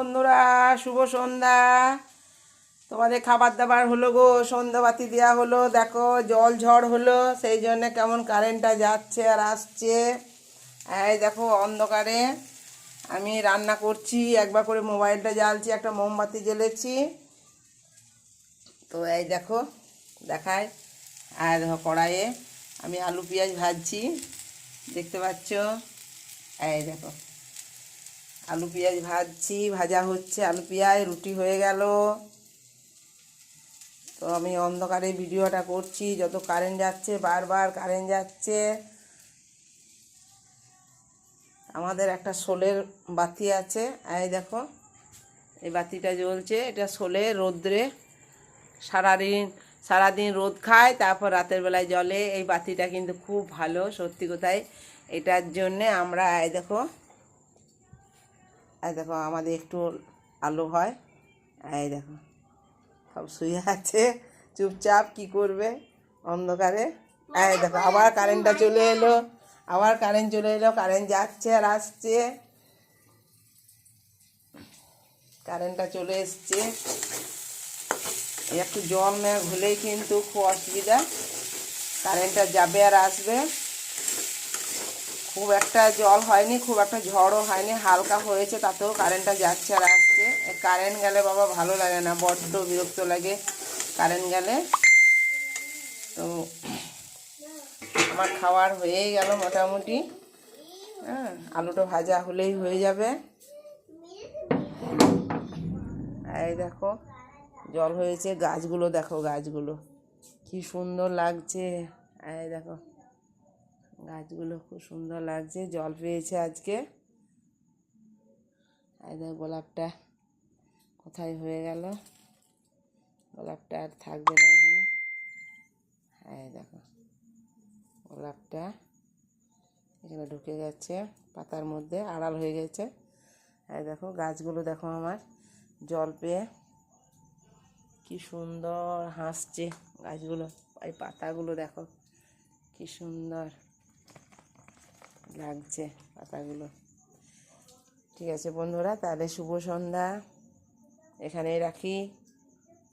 বন্ধুরা, শুভ সন্ধ্যা। তোমাদের খাবার দাবার হলো গো, সন্ধ্যাবাতি দেওয়া হলো। দেখো জল ঝড় হলো, সেই জন্য কেমন কারেন্টটা যাচ্ছে আর আসছে। এই দেখো অন্ধকারে আমি রান্না করছি, একবার করে মোবাইলটা জ্বালছি, একটা মোমবাতি জ্বেলেছি। তো এই দেখো দেখায়। আর দেখো কড়াইয়ে আমি আলু পেঁয়াজ ভাজছি, দেখতে পাচ্ছ। এই দেখো আলু পেঁয়াজ ভাজছি, ভাজা হচ্ছে আলু পেঁয়াজ, রুটি হয়ে গেল। তো আমি অন্ধকারে ভিডিওটা করছি, যত কারেন্ট যাচ্ছে, বারবার কারেন্ট যাচ্ছে। আমাদের একটা শোলের বাতি আছে, এই দেখো এই বাতিটা জ্বলছে। এটা শোলে রোদ্রে সারাদিন রোদ খায়, তারপর রাতের বেলায় জ্বলে। এই বাতিটা কিন্তু খুব ভালো, সত্যি কথাই। এটার জন্যে আমরা এই দেখো আমাদের একটু আলো হয়। এই দেখো সব শুয়ে আছে চুপচাপ, কি করবে অন্ধকারে। এই দেখো আবার কারেন্টটা চলে এলো, আবার কারেন্ট চলে এলো। কারেন্ট যাচ্ছে আর আসছে, কারেন্টটা চলে এসছে। একটু জল মেঘ হলেই কিন্তু খুব অসুবিধা, কারেন্টটা যাবে আর আসবে। খুব একটা জল হয়নি, খুব একটা ঝড়ও হয়নি, হালকা হয়েছে, তাতেও কারেন্টটা যাচ্ছে আর আসছে। কারেন্ট গেলে বাবা ভালো লাগে না, বড্ড বিরক্ত লাগে কারেন্ট গেলে। তো আমার খাবার হয়েই গেল মোটামুটি। হ্যাঁ, আলুটা ভাজা হলেই হয়ে যাবে। এই দেখো জল হয়েছে, গাছগুলো দেখো, গাছগুলো কি সুন্দর লাগছে। এই দেখো গাছগুলো খুব সুন্দর লাগছে, জল পেয়েছে আজকে। এই দেখো গোলাপটা কোথায় হয়ে গেল, গোলাপটা আর থাকবে না এখানে। এই দেখো গোলাপটা এখানে ঢুকে গেছে পাতার মধ্যে, আড়াল হয়ে গেছে। এই দেখো গাছগুলো দেখো আমার জল পেয়ে কি সুন্দর হাসছে গাছগুলো। এই পাতাগুলো দেখো কি সুন্দর লাগছে পাতাগুলো। ঠিক আছে বন্ধুরা, তাহলে শুভ সন্ধ্যা, এখানেই রাখি।